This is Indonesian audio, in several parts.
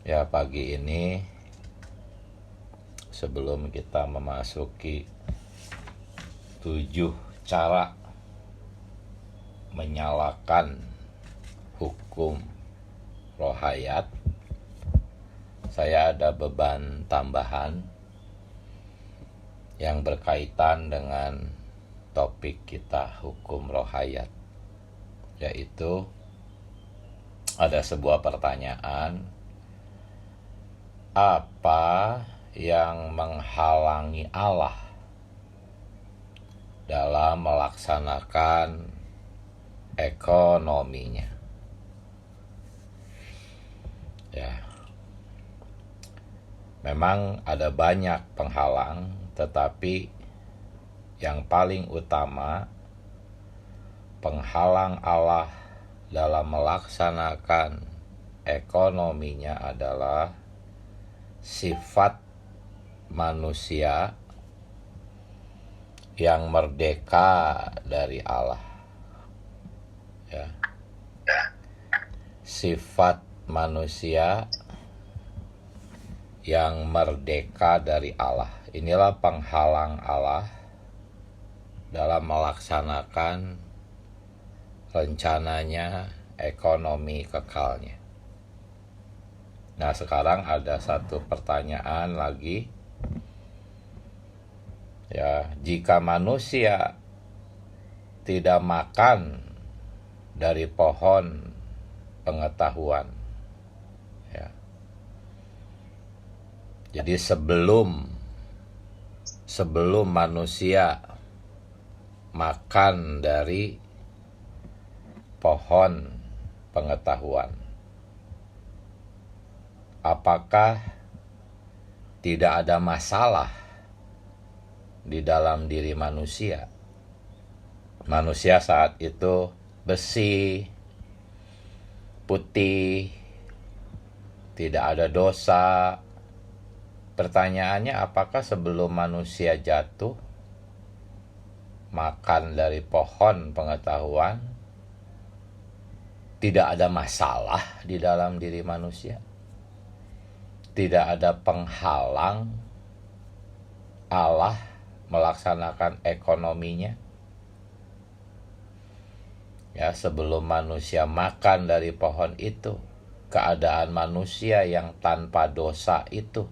Ya, pagi ini sebelum kita memasuki 7 cara menyalakan hukum rohayat, saya ada beban tambahan yang berkaitan dengan topik kita hukum rohayat, yaitu ada sebuah pertanyaan: apa yang menghalangi Allah dalam melaksanakan ekonominya? Ya, memang ada banyak penghalang, tetapi yang paling utama penghalang Allah dalam melaksanakan ekonominya adalah sifat manusia yang merdeka dari Allah. Ya. Sifat manusia yang merdeka dari Allah. Inilah penghalang Allah dalam melaksanakan rencananya ekonomi kekalnya. Nah, sekarang ada satu pertanyaan lagi. Ya, jika manusia tidak makan dari pohon pengetahuan, ya. Jadi sebelum manusia makan dari pohon pengetahuan, apakah tidak ada masalah di dalam diri manusia? Manusia saat itu bersih, putih, tidak ada dosa. Pertanyaannya, apakah sebelum manusia jatuh makan dari pohon pengetahuan tidak ada masalah di dalam diri manusia? Tidak ada penghalang Allah melaksanakan ekonominya? Ya, sebelum manusia makan dari pohon itu, keadaan manusia yang tanpa dosa itu,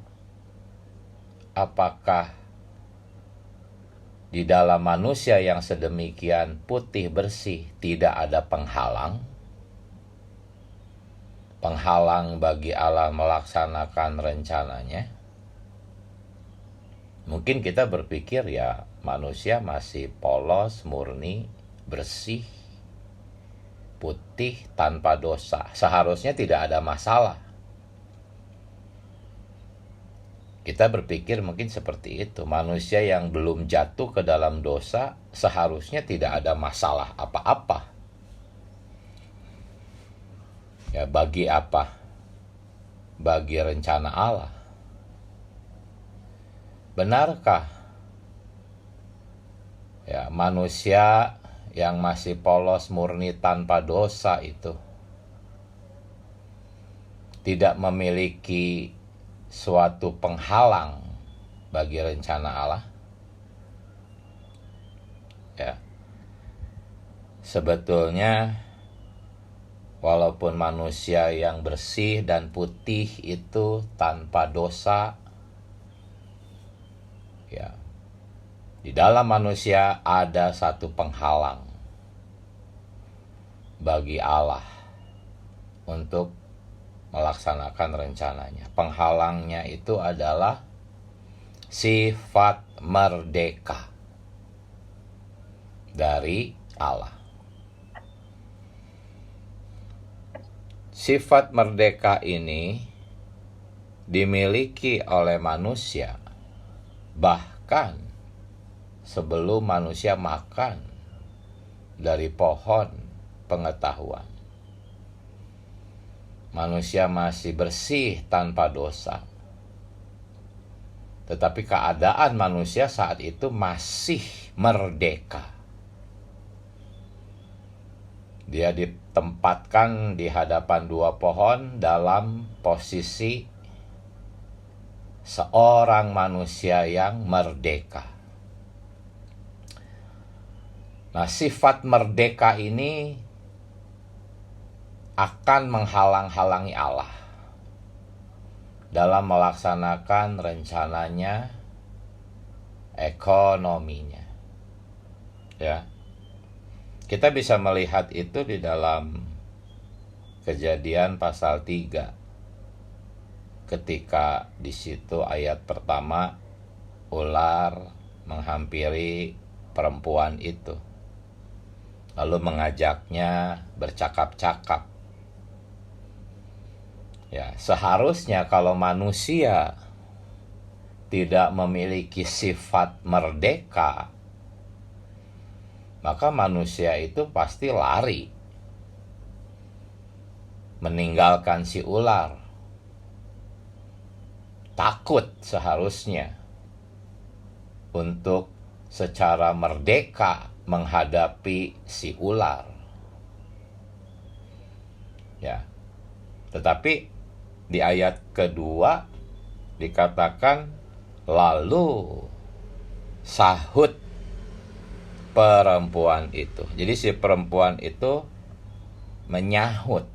apakah di dalam manusia yang sedemikian putih bersih tidak ada penghalang? Penghalang bagi Allah melaksanakan rencananya? Mungkin kita berpikir ya, manusia masih polos, murni, bersih, putih, tanpa dosa. Seharusnya tidak ada masalah. Kita berpikir mungkin seperti itu. Manusia yang belum jatuh ke dalam dosa seharusnya tidak ada masalah apa-apa. Ya, bagi apa? Bagi rencana Allah. Benarkah ya, manusia yang masih polos, murni, tanpa dosa itu tidak memiliki suatu penghalang bagi rencana Allah? Ya. Sebetulnya walaupun manusia yang bersih dan putih itu tanpa dosa, ya, di dalam manusia ada satu penghalang bagi Allah untuk melaksanakan rencananya. Penghalangnya itu adalah sifat merdeka dari Allah. Sifat merdeka ini dimiliki oleh manusia bahkan sebelum manusia makan dari pohon pengetahuan. Manusia masih bersih tanpa dosa. Tetapi keadaan manusia saat itu masih merdeka. Dia tempatkan di hadapan dua pohon dalam posisi seorang manusia yang merdeka. Nah, sifat merdeka ini akan menghalang-halangi Allah dalam melaksanakan rencananya, ekonominya. Ya. Kita bisa melihat itu di dalam Kejadian pasal 3. Ketika di situ ayat pertama, ular menghampiri perempuan itu, lalu mengajaknya bercakap-cakap. Ya, seharusnya kalau manusia tidak memiliki sifat merdeka, maka manusia itu pasti lari, meninggalkan si ular. Takut seharusnya untuk secara merdeka menghadapi si ular. Ya. Tetapi di ayat kedua dikatakan, lalu sahut perempuan itu. Jadi si perempuan itu menyahut,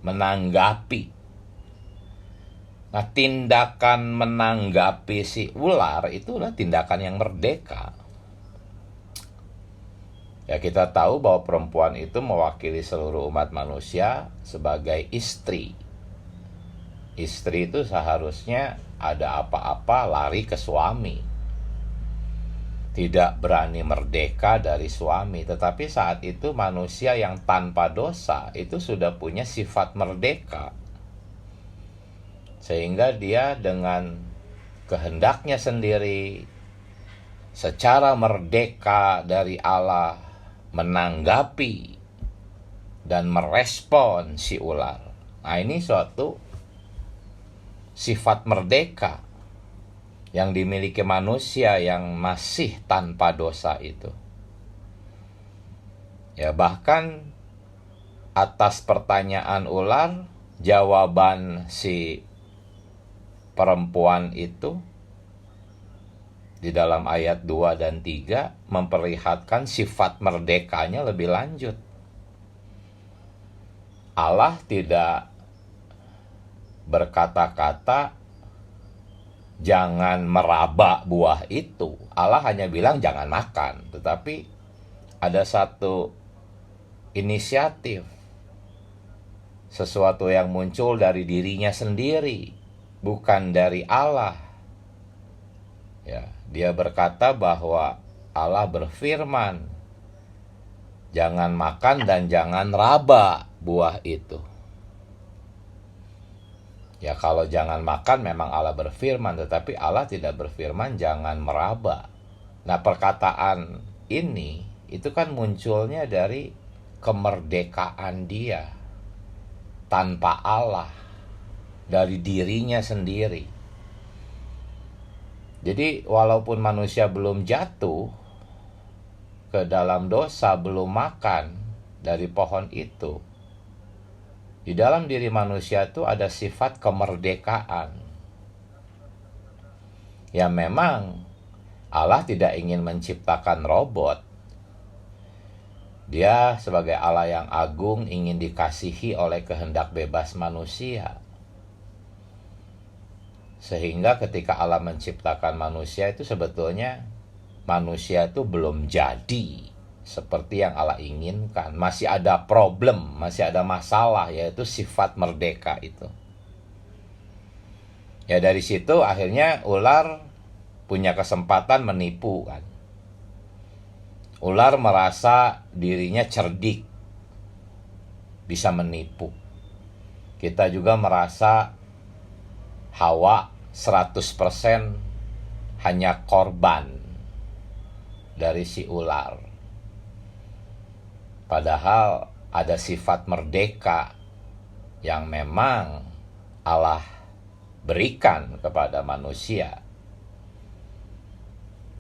menanggapi. Nah, tindakan menanggapi si ular itulah tindakan yang merdeka. Ya, kita tahu bahwa perempuan itu mewakili seluruh umat manusia sebagai istri. Istri itu seharusnya ada apa-apa lari ke suami. Tidak berani merdeka dari suami. Tetapi saat itu manusia yang tanpa dosa itu sudah punya sifat merdeka. Sehingga dia dengan kehendaknya sendiri, secara merdeka dari Allah, menanggapi dan merespon si ular. Nah, ini suatu sifat merdeka yang dimiliki manusia yang masih tanpa dosa itu. Ya, bahkan atas pertanyaan ular, jawaban si perempuan itu di dalam ayat 2 dan 3 memperlihatkan sifat merdekanya lebih lanjut. Allah tidak berkata-kata jangan meraba buah itu. Allah hanya bilang jangan makan. Tetapi ada satu inisiatif, sesuatu yang muncul dari dirinya sendiri, bukan dari Allah. Ya, dia berkata bahwa Allah berfirman, jangan makan dan jangan raba buah itu. Ya, kalau jangan makan memang Allah berfirman, tetapi Allah tidak berfirman jangan meraba. Nah, perkataan ini itu kan munculnya dari kemerdekaan dia tanpa Allah, dari dirinya sendiri. Jadi walaupun manusia belum jatuh ke dalam dosa, belum makan dari pohon itu, di dalam diri manusia itu ada sifat kemerdekaan. Ya, memang Allah tidak ingin menciptakan robot. Dia sebagai Allah yang agung ingin dikasihi oleh kehendak bebas manusia. Sehingga ketika Allah menciptakan manusia itu sebetulnya manusia itu belum jadi seperti yang Allah inginkan. Masih ada problem, masih ada masalah, yaitu sifat merdeka itu. Ya, dari situ akhirnya ular punya kesempatan menipu kan. Ular merasa dirinya cerdik, bisa menipu. Kita juga merasa Hawa 100% hanya korban dari si ular. Padahal ada sifat merdeka yang memang Allah berikan kepada manusia.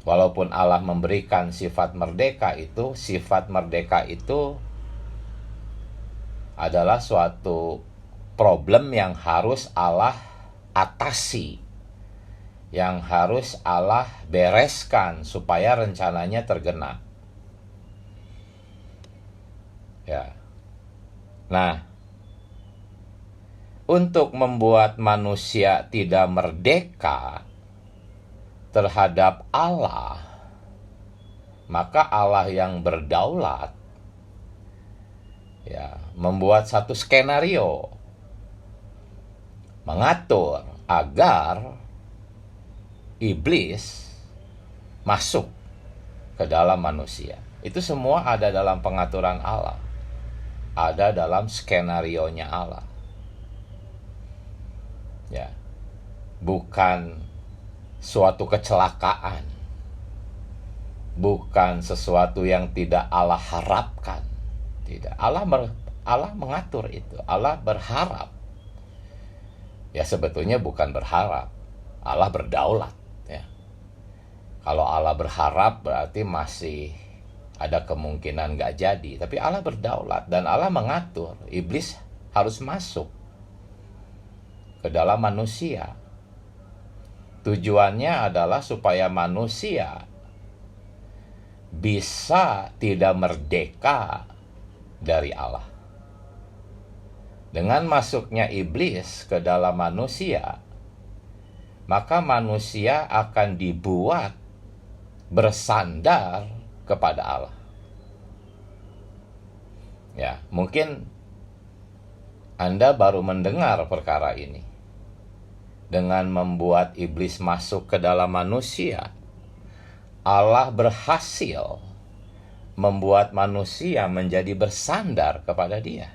Walaupun Allah memberikan sifat merdeka itu adalah suatu problem yang harus Allah atasi, yang harus Allah bereskan supaya rencananya tergenak. Ya. Nah, untuk membuat manusia tidak merdeka terhadap Allah, maka Allah yang berdaulat ya membuat satu skenario, mengatur agar iblis masuk ke dalam manusia. Itu semua ada dalam pengaturan Allah, ada dalam skenarionya Allah. Ya, bukan suatu kecelakaan, bukan sesuatu yang tidak Allah harapkan. Tidak, Allah mengatur itu. Allah berharap. Ya, sebetulnya bukan berharap, Allah berdaulat. Ya, kalau Allah berharap berarti masih ada kemungkinan gak jadi. Tapi Allah berdaulat dan Allah mengatur. Iblis harus masuk ke dalam manusia. Tujuannya adalah supaya manusia bisa tidak merdeka dari Allah. Dengan masuknya iblis ke dalam manusia, maka manusia akan dibuat bersandar kepada Allah. Ya, mungkin Anda baru mendengar perkara ini. Dengan membuat iblis masuk ke dalam manusia, Allah berhasil membuat manusia menjadi bersandar kepada Dia.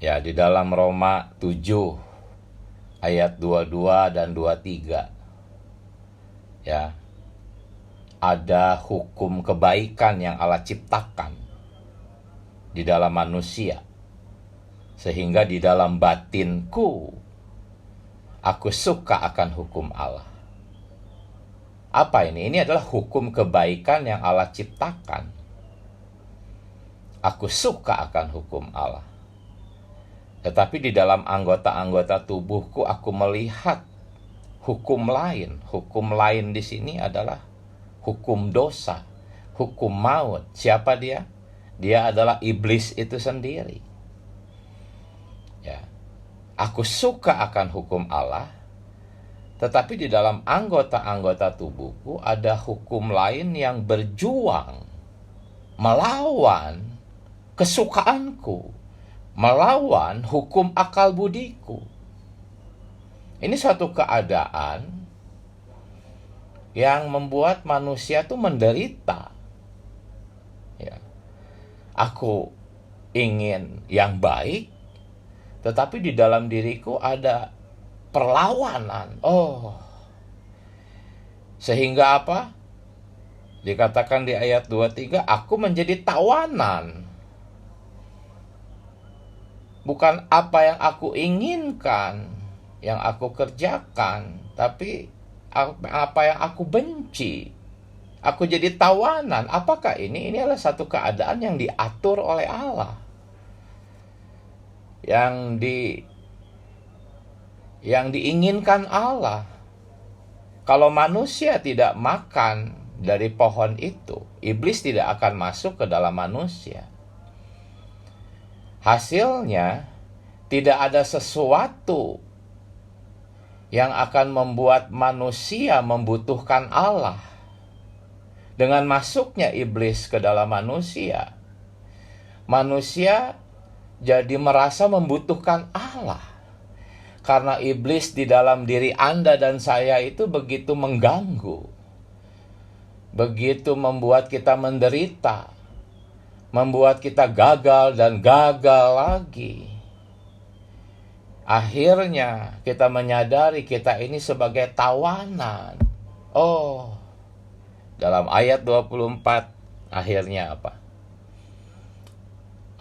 Ya, di dalam Roma 7 ayat 22 dan 23. Ya. Ada hukum kebaikan yang Allah ciptakan di dalam manusia. Sehingga di dalam batinku aku suka akan hukum Allah. Apa ini? Ini adalah hukum kebaikan yang Allah ciptakan. Aku suka akan hukum Allah. Tetapi di dalam anggota-anggota tubuhku aku melihat hukum lain. Hukum lain di sini adalah hukum dosa, hukum maut. Siapa dia? Dia adalah iblis itu sendiri. Ya. Aku suka akan hukum Allah, tetapi di dalam anggota-anggota tubuhku ada hukum lain yang berjuang melawan kesukaanku, melawan hukum akal budiku. Ini suatu keadaan yang membuat manusia tuh menderita. Ya. Aku ingin yang baik, tetapi di dalam diriku ada perlawanan. Sehingga apa? Dikatakan di ayat 23, aku menjadi tawanan. Bukan apa yang aku inginkan, yang aku kerjakan, tapi apa yang aku benci. Aku jadi tawanan. Apakah ini? Ini adalah satu keadaan yang diatur oleh Allah. Yang diinginkan Allah. Kalau manusia tidak makan dari pohon itu, iblis tidak akan masuk ke dalam manusia. Hasilnya, tidak ada sesuatu yang akan membuat manusia membutuhkan Allah. Dengan masuknya iblis ke dalam manusia, manusia jadi merasa membutuhkan Allah. Karena iblis di dalam diri Anda dan saya itu begitu mengganggu, begitu membuat kita menderita, membuat kita gagal dan gagal lagi. Akhirnya kita menyadari kita ini sebagai tawanan. Dalam ayat 24 akhirnya apa?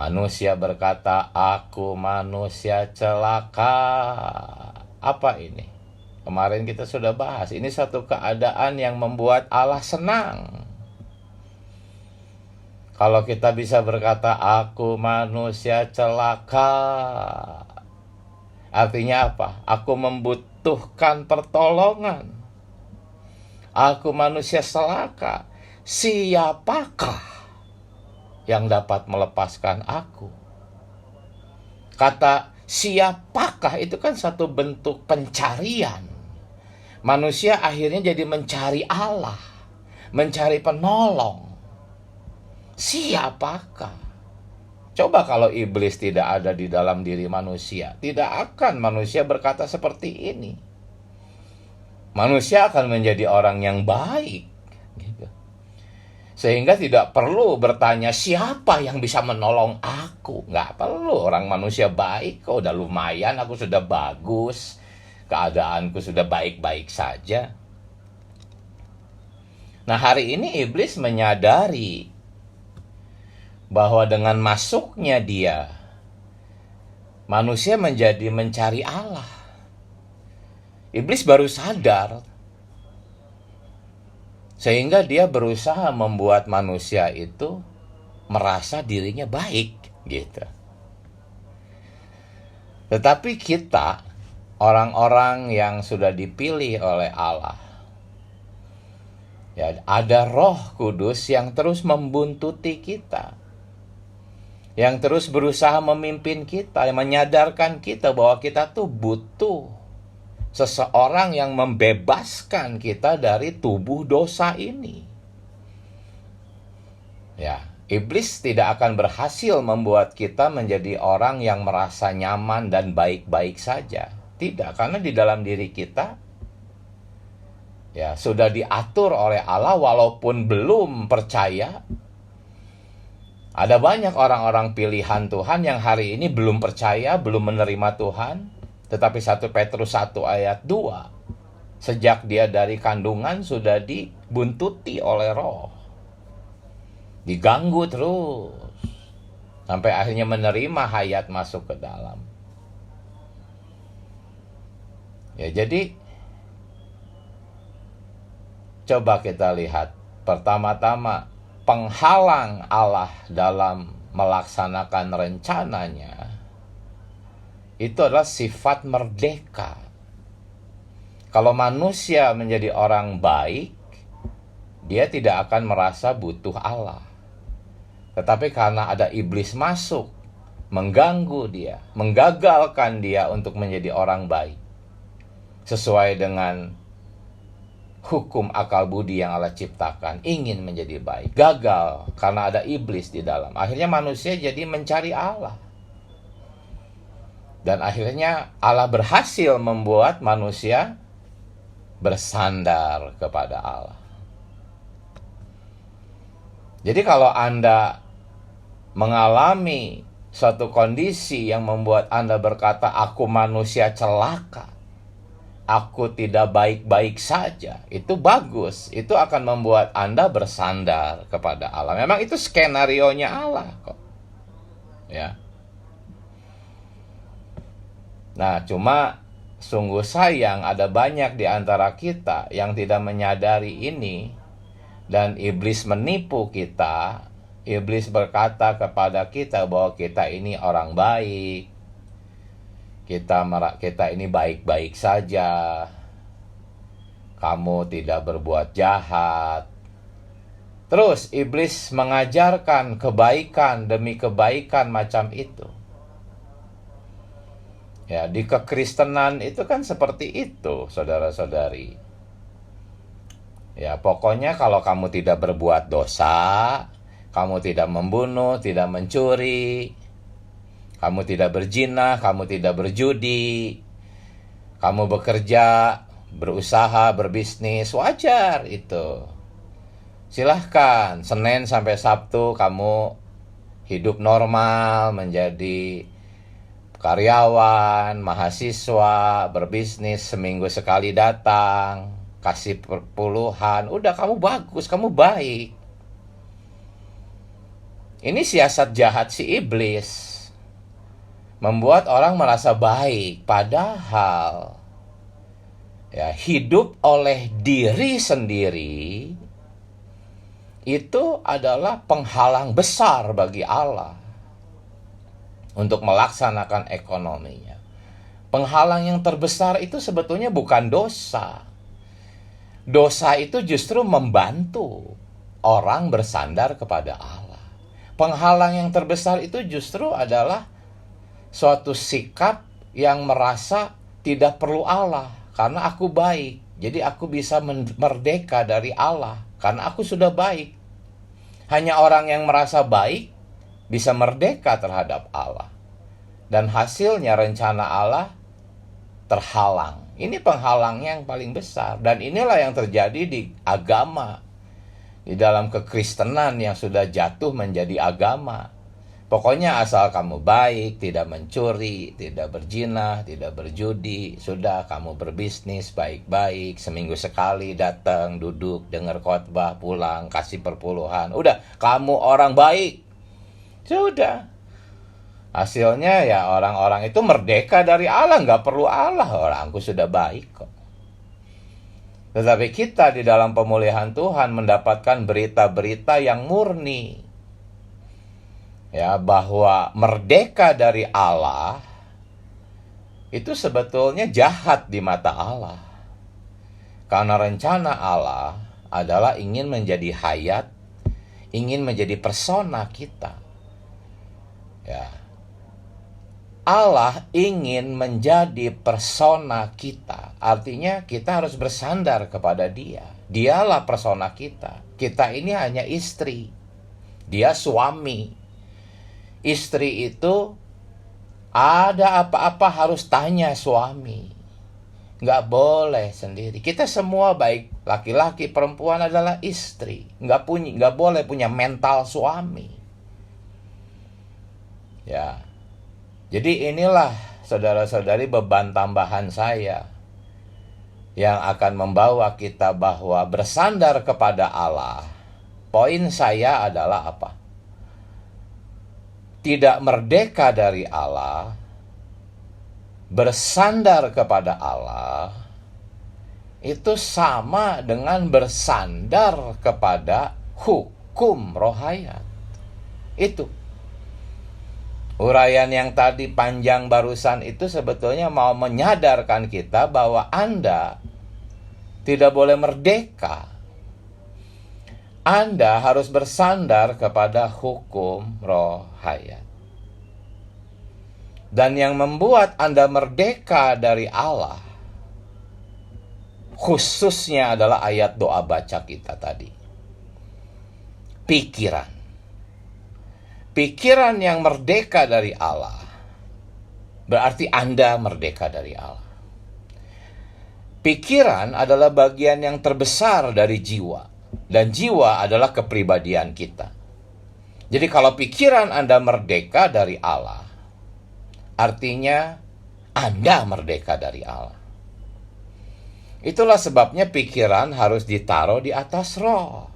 Manusia berkata, aku manusia celaka. Apa ini? Kemarin kita sudah bahas. Ini satu keadaan yang membuat Allah senang. Kalau kita bisa berkata, aku manusia celaka, artinya apa? Aku membutuhkan pertolongan. Aku manusia celaka. Siapakah yang dapat melepaskan aku? Kata siapakah itu kan satu bentuk pencarian. Manusia akhirnya jadi mencari Allah, mencari penolong. Siapakah? Coba kalau iblis tidak ada di dalam diri manusia, tidak akan manusia berkata seperti ini. Manusia akan menjadi orang yang baik, gitu. Sehingga tidak perlu bertanya siapa yang bisa menolong aku. Nggak perlu, orang manusia baik kok, udah lumayan, aku sudah bagus, keadaanku sudah baik-baik saja. Nah, hari ini iblis menyadari bahwa dengan masuknya dia, manusia menjadi mencari Allah. Iblis baru sadar, sehingga dia berusaha membuat manusia itu merasa dirinya baik, gitu. Tetapi kita, orang-orang yang sudah dipilih oleh Allah, ya, ada Roh Kudus yang terus membuntuti kita, yang terus berusaha memimpin kita, yang menyadarkan kita bahwa kita tuh butuh seseorang yang membebaskan kita dari tubuh dosa ini. Ya, iblis tidak akan berhasil membuat kita menjadi orang yang merasa nyaman dan baik-baik saja. Tidak, karena di dalam diri kita ya sudah diatur oleh Allah walaupun belum percaya. Ada banyak orang-orang pilihan Tuhan yang hari ini belum percaya, belum menerima Tuhan. Tetapi 1 Petrus 1 ayat 2, sejak dia dari kandungan sudah dibuntuti oleh Roh, diganggu terus, sampai akhirnya menerima hayat masuk ke dalam. Ya, jadi coba kita lihat pertama-tama penghalang Allah dalam melaksanakan rencananya itu adalah sifat merdeka. Kalau manusia menjadi orang baik, dia tidak akan merasa butuh Allah. Tetapi karena ada iblis masuk, mengganggu dia, menggagalkan dia untuk menjadi orang baik sesuai dengan hukum akal budi yang Allah ciptakan, ingin menjadi baik, gagal karena ada iblis di dalam. Akhirnya manusia jadi mencari Allah. Dan akhirnya Allah berhasil membuat manusia bersandar kepada Allah. Jadi kalau Anda mengalami suatu kondisi yang membuat Anda berkata, aku manusia celaka, aku tidak baik-baik saja, itu bagus. Itu akan membuat Anda bersandar kepada Allah. Memang itu skenarionya Allah kok. Ya. Nah, cuma sungguh sayang ada banyak di antara kita yang tidak menyadari ini, dan iblis menipu kita. Iblis berkata kepada kita bahwa kita ini orang baik, kita ini baik-baik saja, kamu tidak berbuat jahat. Terus iblis mengajarkan kebaikan demi kebaikan macam itu. Ya, di kekristenan itu kan seperti itu, saudara-saudari. Ya, pokoknya kalau kamu tidak berbuat dosa, kamu tidak membunuh, tidak mencuri, kamu tidak berzina, kamu tidak berjudi, kamu bekerja, berusaha, berbisnis, wajar itu. Silahkan, Senin sampai Sabtu kamu hidup normal, menjadi karyawan, mahasiswa, berbisnis, seminggu sekali datang, kasih puluhan, udah kamu bagus, kamu baik. Ini siasat jahat si iblis, membuat orang merasa baik, padahal ya hidup oleh diri sendiri itu adalah penghalang besar bagi Allah untuk melaksanakan ekonominya. Penghalang yang terbesar itu sebetulnya bukan dosa. Dosa itu justru membantu orang bersandar kepada Allah. Penghalang yang terbesar itu justru adalah suatu sikap yang merasa tidak perlu Allah karena aku baik. Jadi aku bisa merdeka dari Allah karena aku sudah baik. Hanya orang yang merasa baik bisa merdeka terhadap Allah. Dan hasilnya rencana Allah terhalang. Ini penghalangnya yang paling besar. Dan inilah yang terjadi di agama. Di dalam kekristenan yang sudah jatuh menjadi agama. Pokoknya asal kamu baik, tidak mencuri, tidak berzina, tidak berjudi, sudah kamu berbisnis baik-baik, seminggu sekali datang, duduk, dengar khotbah, pulang, kasih perpuluhan. Udah, kamu orang baik. Sudah. Hasilnya ya orang-orang itu merdeka dari Allah, nggak perlu Allah, orangku sudah baik kok. Tetapi kita di dalam pemulihan Tuhan mendapatkan berita-berita yang murni. Ya, bahwa merdeka dari Allah itu sebetulnya jahat di mata Allah. Karena rencana Allah adalah ingin menjadi hayat, ingin menjadi persona kita. Ya. Allah ingin menjadi persona kita. Artinya kita harus bersandar kepada Dia. Dialah persona kita. Kita ini hanya istri. Dia suami. Istri itu ada apa-apa harus tanya suami. Nggak boleh sendiri. Kita semua baik laki-laki perempuan adalah istri. Nggak boleh punya mental suami. Ya. Jadi inilah saudara-saudari beban tambahan saya yang akan membawa kita bahwa bersandar kepada Allah. Poin saya adalah apa? Tidak merdeka dari Allah, bersandar kepada Allah, itu sama dengan bersandar kepada hukum rohayat. Itu. Uraian yang tadi panjang barusan itu sebetulnya mau menyadarkan kita bahwa Anda tidak boleh merdeka. Anda harus bersandar kepada hukum rohayat. Dan yang membuat Anda merdeka dari Allah, khususnya adalah ayat doa baca kita tadi. Pikiran. Pikiran yang merdeka dari Allah, berarti Anda merdeka dari Allah. Pikiran adalah bagian yang terbesar dari jiwa. Dan jiwa adalah kepribadian kita. Jadi kalau pikiran Anda merdeka dari Allah, artinya Anda merdeka dari Allah. Itulah sebabnya pikiran harus ditaruh di atas roh.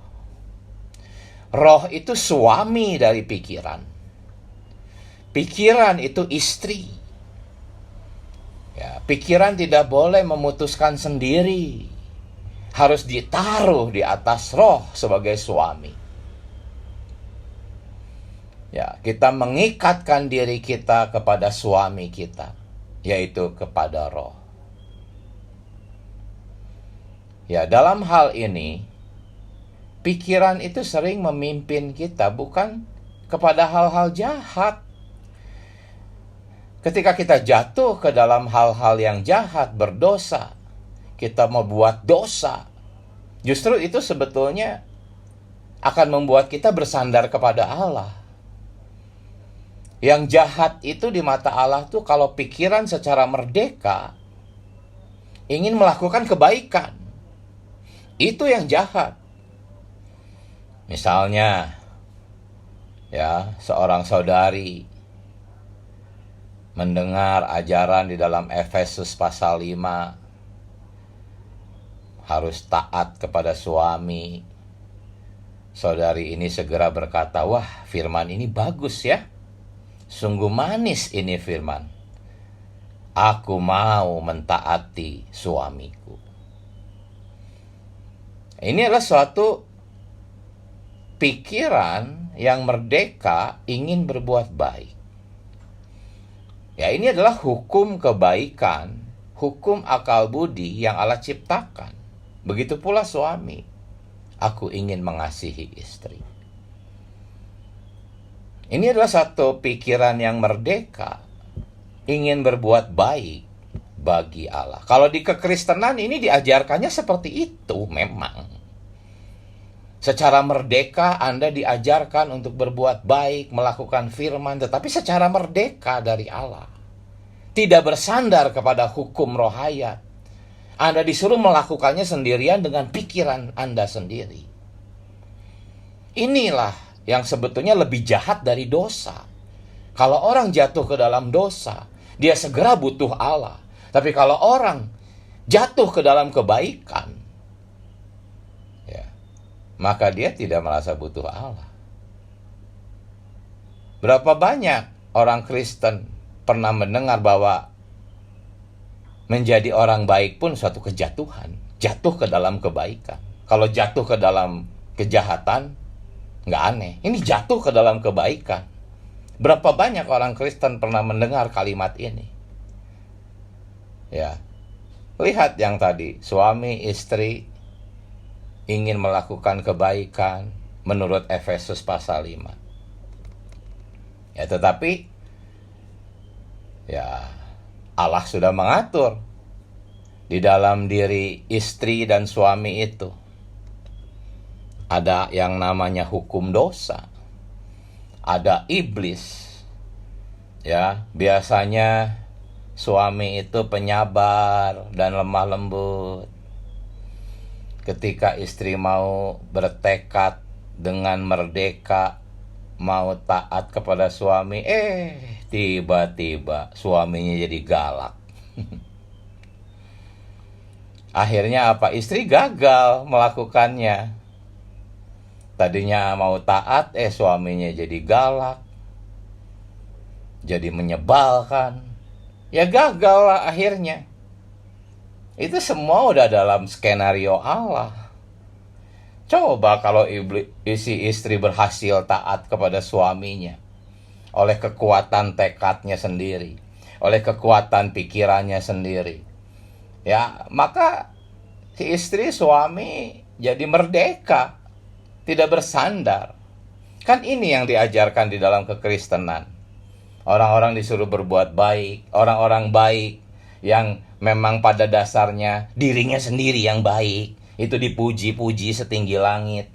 Roh itu suami dari pikiran. Pikiran itu istri. Ya, pikiran tidak boleh memutuskan sendiri. Harus ditaruh di atas roh sebagai suami. Ya, kita mengikatkan diri kita kepada suami kita, yaitu kepada roh. Ya, dalam hal ini, pikiran itu sering memimpin kita bukan kepada hal-hal jahat. Ketika kita jatuh ke dalam hal-hal yang jahat, berdosa, kita membuat dosa, justru itu sebetulnya akan membuat kita bersandar kepada Allah. Yang jahat itu di mata Allah tuh kalau pikiran secara merdeka ingin melakukan kebaikan. Itu yang jahat. Misalnya, ya, seorang saudari mendengar ajaran di dalam Efesus pasal 5, harus taat kepada suami. Saudari ini segera berkata, wah, firman ini bagus ya. Sungguh manis ini firman. Aku mau mentaati suamiku. Ini adalah suatu pikiran yang merdeka ingin berbuat baik. Ya, ini adalah hukum kebaikan, hukum akal budi yang Allah ciptakan. Begitu pula suami. Aku ingin mengasihi istri. Ini adalah satu pikiran yang merdeka, ingin berbuat baik bagi Allah. Kalau di kekristenan ini diajarkannya seperti itu memang. Secara merdeka Anda diajarkan untuk berbuat baik, melakukan firman, tetapi secara merdeka dari Allah. Tidak bersandar kepada hukum rohayat. Anda disuruh melakukannya sendirian dengan pikiran Anda sendiri. Inilah yang sebetulnya lebih jahat dari dosa. Kalau orang jatuh ke dalam dosa, dia segera butuh Allah. Tapi kalau orang jatuh ke dalam kebaikan, ya, maka dia tidak merasa butuh Allah. Berapa banyak orang Kristen pernah mendengar bahwa menjadi orang baik pun suatu kejatuhan, jatuh ke dalam kebaikan. Kalau jatuh ke dalam kejahatan, nggak aneh. Ini jatuh ke dalam kebaikan. Berapa banyak orang Kristen pernah mendengar kalimat ini? Ya, lihat yang tadi, suami istri ingin melakukan kebaikan menurut Efesus pasal 5. Ya, tetapi ya, Allah sudah mengatur di dalam diri istri dan suami itu. Ada yang namanya hukum dosa. Ada iblis. Ya, biasanya suami itu penyabar dan lemah lembut. Ketika istri mau bertekad dengan merdeka, mau taat kepada suami, tiba-tiba suaminya jadi galak. Akhirnya apa? Istri gagal melakukannya. Tadinya mau taat, suaminya jadi galak, jadi menyebalkan. Ya gagal lah akhirnya. Itu semua udah dalam skenario Allah. Coba kalau si istri berhasil taat kepada suaminya oleh kekuatan tekadnya sendiri, oleh kekuatan pikirannya sendiri. Ya, maka si istri suami jadi merdeka, tidak bersandar. Kan ini yang diajarkan di dalam kekristenan. Orang-orang disuruh berbuat baik, orang-orang baik yang memang pada dasarnya dirinya sendiri yang baik, itu dipuji-puji setinggi langit,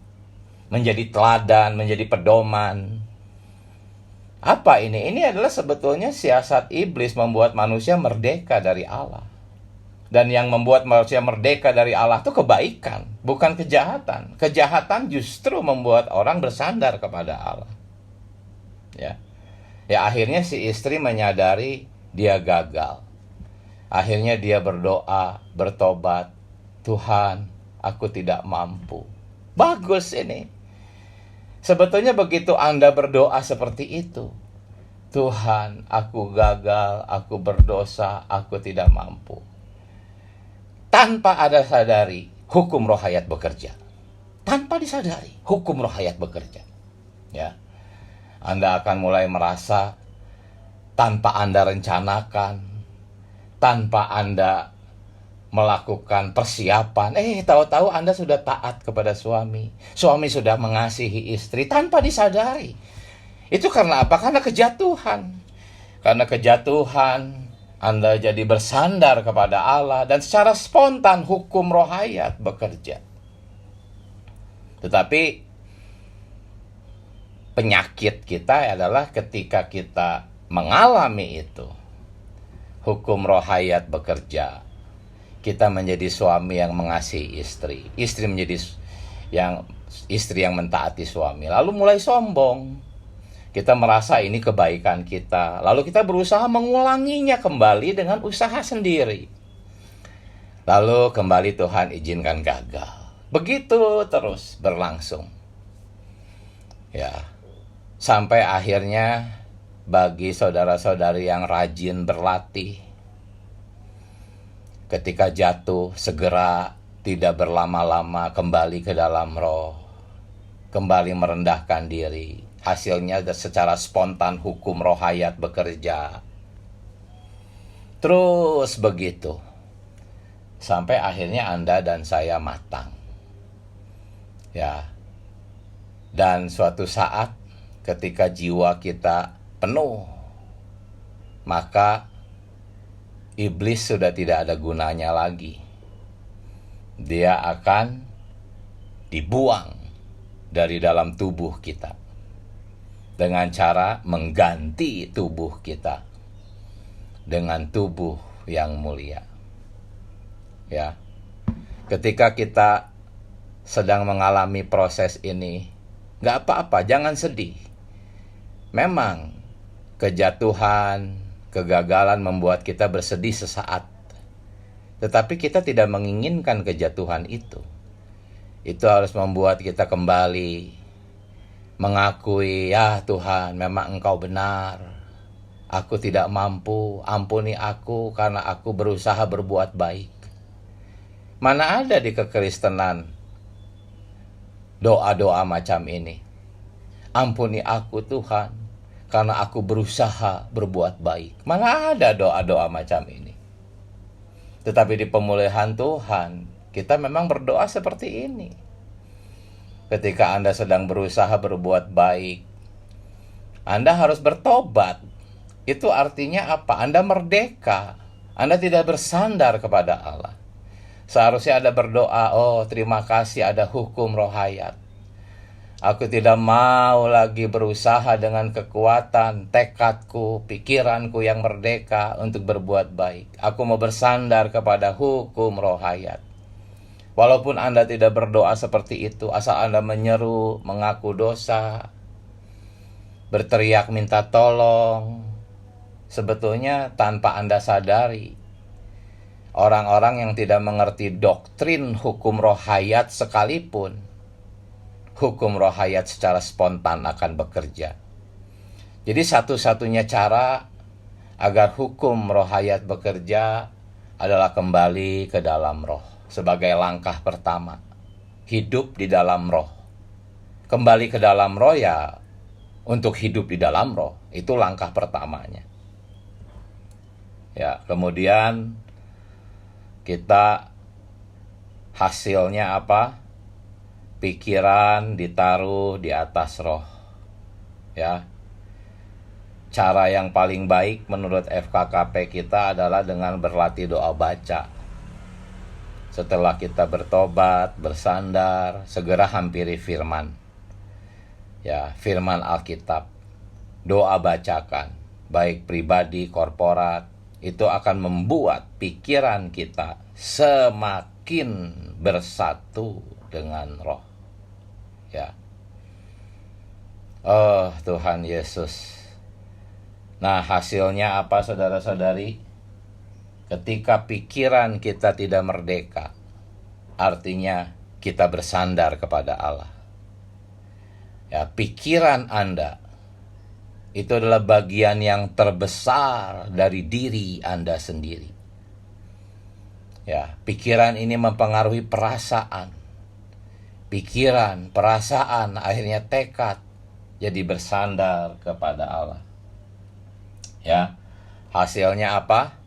menjadi teladan, menjadi pedoman. Apa ini? Ini adalah sebetulnya siasat iblis membuat manusia merdeka dari Allah. Dan yang membuat manusia merdeka dari Allah itu kebaikan, bukan kejahatan. Kejahatan justru membuat orang bersandar kepada Allah. Ya, akhirnya si istri menyadari dia gagal. Akhirnya dia berdoa, bertobat. Tuhan, aku tidak mampu. Bagus ini. Sebetulnya begitu Anda berdoa seperti itu, Tuhan, aku gagal, aku berdosa, aku tidak mampu. Tanpa ada sadari, hukum rohayat bekerja. Tanpa disadari, hukum rohayat bekerja. Ya, Anda akan mulai merasa tanpa Anda rencanakan, tanpa Anda melakukan persiapan, tahu-tahu Anda sudah taat kepada suami. Suami sudah mengasihi istri tanpa disadari. Itu karena apa? Karena kejatuhan. Karena kejatuhan, Anda jadi bersandar kepada Allah dan secara spontan hukum rohayat bekerja. Tetapi penyakit kita adalah ketika kita mengalami itu, hukum rohayat bekerja, kita menjadi suami yang mengasihi istri, istri menjadi istri yang mentaati suami, lalu mulai sombong. Kita merasa ini kebaikan kita, lalu kita berusaha mengulanginya kembali dengan usaha sendiri. Lalu kembali Tuhan izinkan gagal. Begitu terus berlangsung. Ya, sampai akhirnya bagi saudara-saudari yang rajin berlatih, ketika jatuh segera tidak berlama-lama kembali ke dalam roh. kembali merendahkan diri. Hasilnya secara spontan hukum roh hayat bekerja. Terus begitu. Sampai akhirnya Anda dan saya matang. Ya. Dan suatu saat ketika jiwa kita penuh, maka iblis sudah tidak ada gunanya lagi. Dia akan dibuang dari dalam tubuh kita dengan cara mengganti tubuh kita dengan tubuh yang mulia. Ya. Ketika kita sedang mengalami proses ini, gak apa-apa, jangan sedih. Memang kejatuhan, kegagalan membuat kita bersedih sesaat. Tetapi kita tidak menginginkan kejatuhan itu. Itu harus membuat kita kembali mengakui, ya Tuhan, memang Engkau benar. Aku tidak mampu, ampuni aku karena aku berusaha berbuat baik. Mana ada di kekristenan doa-doa macam ini? Ampuni aku Tuhan, karena aku berusaha berbuat baik. Mana ada doa-doa macam ini? Tetapi di pemulihan Tuhan, kita memang berdoa seperti ini. Ketika Anda sedang berusaha berbuat baik, Anda harus bertobat. Itu artinya apa? Anda merdeka. Anda tidak bersandar kepada Allah. Seharusnya Anda berdoa, oh terima kasih ada hukum roh hayat. Aku tidak mau lagi berusaha dengan kekuatan, tekadku, pikiranku yang merdeka untuk berbuat baik. Aku mau bersandar kepada hukum roh hayat. Walaupun Anda tidak berdoa seperti itu, asal Anda menyeru, mengaku dosa, berteriak minta tolong, sebetulnya tanpa Anda sadari, orang-orang yang tidak mengerti doktrin hukum roh hayat sekalipun, hukum roh hayat secara spontan akan bekerja. Jadi satu-satunya cara agar hukum roh hayat bekerja adalah kembali ke dalam roh. Sebagai langkah pertama, hidup di dalam roh. Kembali ke dalam roh ya, untuk hidup di dalam roh, itu langkah pertamanya. Ya, kemudian kita hasilnya apa? Pikiran ditaruh di atas roh. Ya. Cara yang paling baik menurut FKKP kita adalah dengan berlatih doa baca. Setelah kita bertobat, bersandar, segera hampiri firman. Ya, firman Alkitab. Doa bacakan, baik pribadi, korporat, itu akan membuat pikiran kita semakin bersatu dengan roh. Ya. Oh, Tuhan Yesus. Nah, hasilnya apa, saudara-saudari? Ketika pikiran kita tidak merdeka, artinya kita bersandar kepada Allah. Ya, pikiran Anda itu adalah bagian yang terbesar dari diri Anda sendiri. Ya, pikiran ini mempengaruhi perasaan. Pikiran, perasaan, akhirnya tekad jadi bersandar kepada Allah. Ya, hasilnya apa?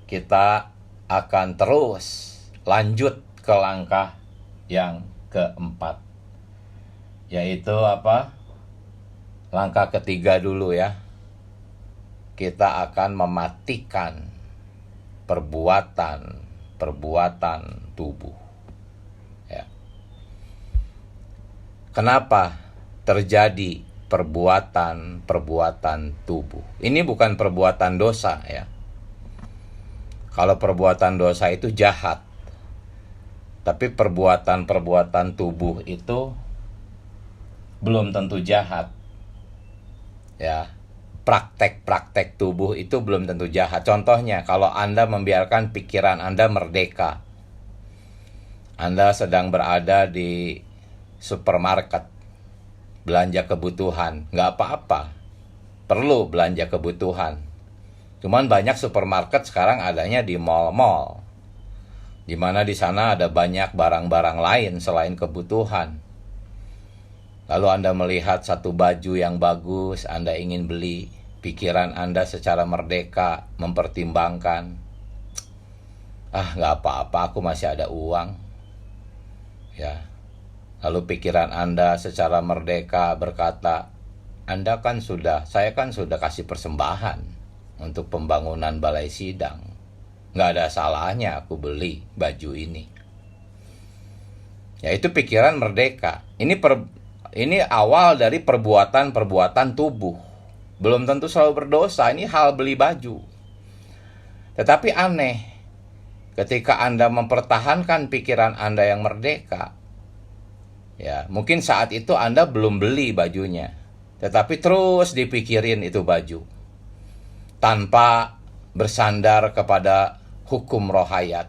Kita akan terus lanjut ke langkah yang keempat, yaitu apa? Langkah ketiga dulu ya. Kita akan mematikan perbuatan tubuh. Ya. Kenapa terjadi perbuatan tubuh? Ini bukan perbuatan dosa ya. Kalau perbuatan dosa itu jahat. Tapi perbuatan tubuh itu belum tentu jahat. Ya. Praktek tubuh itu belum tentu jahat. Contohnya, kalau Anda membiarkan pikiran Anda merdeka. Anda sedang berada di supermarket, belanja kebutuhan, nggak apa-apa. Perlu belanja kebutuhan. Cuman banyak supermarket sekarang adanya di mall-mall, di mana di sana ada banyak barang-barang lain selain kebutuhan. Lalu Anda melihat satu baju yang bagus, Anda ingin beli. Pikiran Anda secara merdeka mempertimbangkan, nggak apa-apa, aku masih ada uang. Ya. Lalu pikiran Anda secara merdeka berkata, saya kan sudah kasih persembahan untuk pembangunan balai sidang. Nggak ada salahnya aku beli baju ini. Ya, itu pikiran merdeka. Ini awal dari perbuatan-perbuatan tubuh. Belum tentu selalu berdosa, ini hal beli baju. Tetapi aneh, ketika Anda mempertahankan pikiran Anda yang merdeka, ya, mungkin saat itu Anda belum beli bajunya, tetapi terus dipikirin itu baju, tanpa bersandar kepada hukum roh hayat,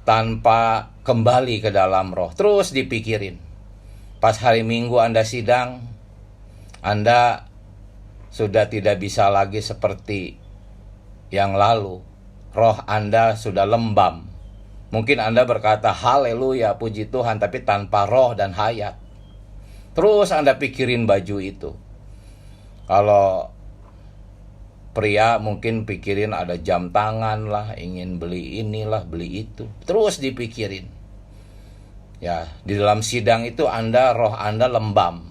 tanpa kembali ke dalam roh, terus dipikirin. Pas hari Minggu Anda sidang, Anda sudah tidak bisa lagi seperti yang lalu. Roh Anda sudah lembam. Mungkin Anda berkata, haleluya, puji Tuhan, tapi tanpa roh dan hayat. Terus Anda pikirin baju itu. Kalau pria mungkin pikirin ada jam tangan lah, ingin beli inilah, beli itu. Terus dipikirin. Ya, di dalam sidang itu roh Anda lembam.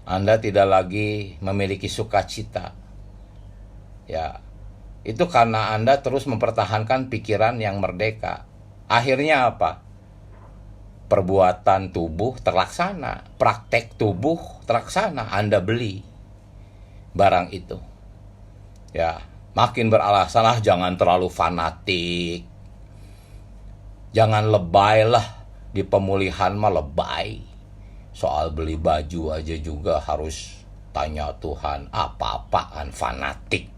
Anda tidak lagi memiliki sukacita. Ya, itu karena Anda terus mempertahankan pikiran yang merdeka. Akhirnya apa? Perbuatan tubuh terlaksana, praktek tubuh terlaksana. Anda beli barang itu. Ya, makin beralasan, jangan terlalu fanatik. Jangan lebay lah, di pemulihan mah lebay. Soal beli baju aja juga harus tanya Tuhan, apa-apaan, fanatik.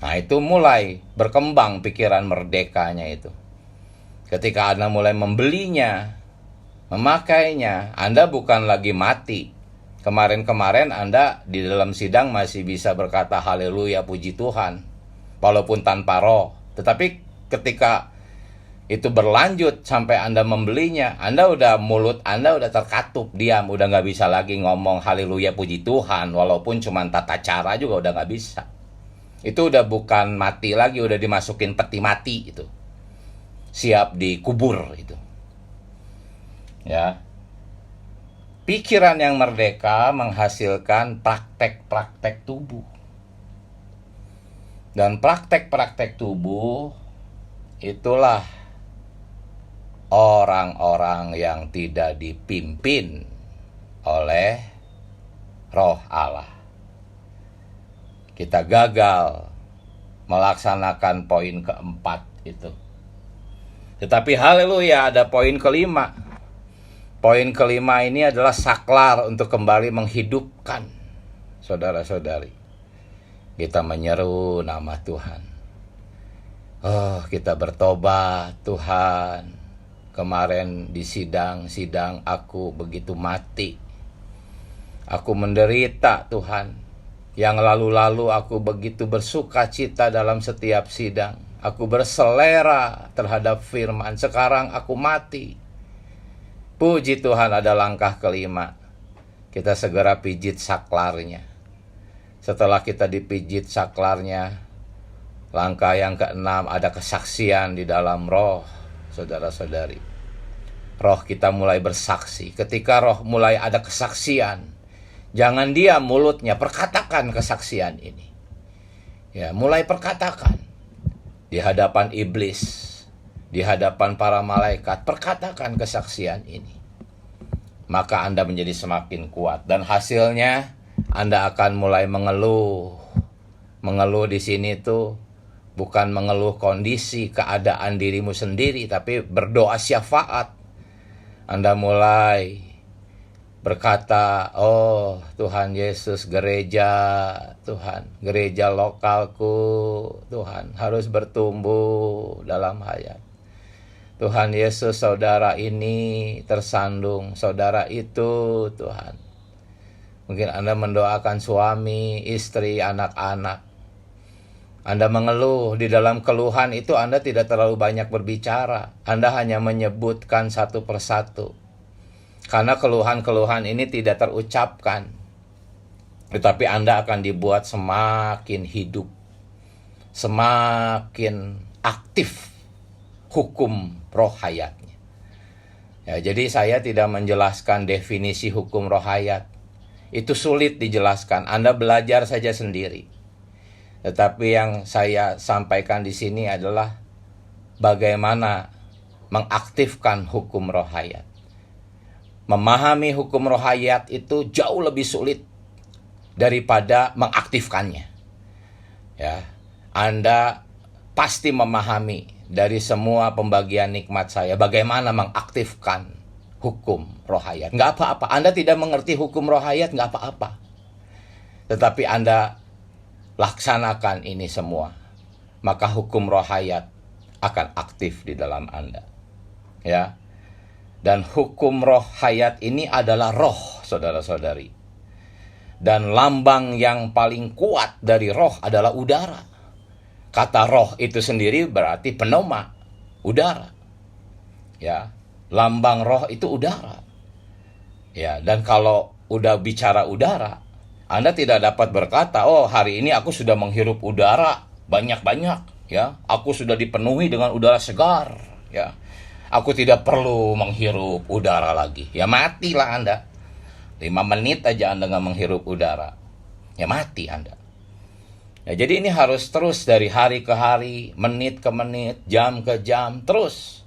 Nah, itu mulai berkembang pikiran merdekanya itu. Ketika Anda mulai membelinya, memakainya, Anda bukan lagi mati. Kemarin-kemarin Anda di dalam sidang masih bisa berkata haleluya, puji Tuhan, walaupun tanpa roh. Tetapi ketika itu berlanjut sampai Anda membelinya, mulut Anda udah terkatup, diam, udah nggak bisa lagi ngomong haleluya puji Tuhan, walaupun cuma tata cara juga udah nggak bisa. Itu udah bukan mati lagi, udah dimasukin peti mati itu, siap dikubur itu. Ya, pikiran yang merdeka menghasilkan praktek-praktek tubuh, dan praktek-praktek tubuh itulah orang-orang yang tidak dipimpin oleh roh Allah. Kita gagal melaksanakan poin keempat itu. Tetapi haleluya, ada poin kelima. Poin kelima ini adalah saklar untuk kembali menghidupkan saudara-saudari. Kita menyeru nama Tuhan. Kita bertobat, Tuhan. Kemarin di sidang aku begitu mati. Aku menderita, Tuhan. Yang lalu-lalu aku begitu bersuka cita dalam setiap sidang. Aku berselera terhadap firman. Sekarang aku mati. Puji Tuhan, ada langkah kelima. Kita segera pijit saklarnya. Setelah kita dipijit saklarnya, langkah yang keenam, ada kesaksian di dalam roh, saudara-saudari. Roh kita mulai bersaksi. Ketika roh mulai ada kesaksian, jangan diam mulutnya, perkatakan kesaksian ini. Ya, mulai perkatakan. Di hadapan iblis, di hadapan para malaikat, perkatakan kesaksian ini. Maka Anda menjadi semakin kuat, dan hasilnya Anda akan mulai mengeluh. Mengeluh di sini tuh bukan mengeluh kondisi keadaan dirimu sendiri, tapi berdoa syafaat. Anda mulai berkata, oh Tuhan Yesus, gereja Tuhan, gereja lokalku Tuhan harus bertumbuh dalam hayat. Tuhan Yesus, saudara ini tersandung, saudara itu Tuhan. Mungkin Anda mendoakan suami, istri, anak-anak. Anda mengeluh, di dalam keluhan itu Anda tidak terlalu banyak berbicara. Anda hanya menyebutkan satu persatu. Karena keluhan-keluhan ini tidak terucapkan, tetapi Anda akan dibuat semakin hidup, semakin aktif hukum roh hayatnya. Ya, jadi saya tidak menjelaskan definisi hukum roh hayat. Itu sulit dijelaskan. Anda belajar saja sendiri. Tetapi yang saya sampaikan di sini adalah bagaimana mengaktifkan hukum roh hayat. Memahami hukum roh hayat itu jauh lebih sulit daripada mengaktifkannya. Ya, Anda pasti memahami dari semua pembagian nikmat saya bagaimana mengaktifkan hukum roh hayat. Nggak apa-apa. Anda tidak mengerti hukum roh hayat, nggak apa-apa. Tetapi Anda laksanakan ini semua, maka hukum roh hayat akan aktif di dalam Anda. Ya. Dan hukum roh hayat ini adalah roh, saudara-saudari. Dan lambang yang paling kuat dari roh adalah udara. Kata roh itu sendiri berarti pneuma, udara. Ya, lambang roh itu udara. Ya, dan kalau udah bicara udara, Anda tidak dapat berkata, "Oh, hari ini aku sudah menghirup udara banyak-banyak." Ya, aku sudah dipenuhi dengan udara segar. Ya, aku tidak perlu menghirup udara lagi. Ya, matilah Anda. 5 menit aja Anda nggak menghirup udara, ya mati Anda. Ya, jadi ini harus terus dari hari ke hari, menit ke menit, jam ke jam, terus.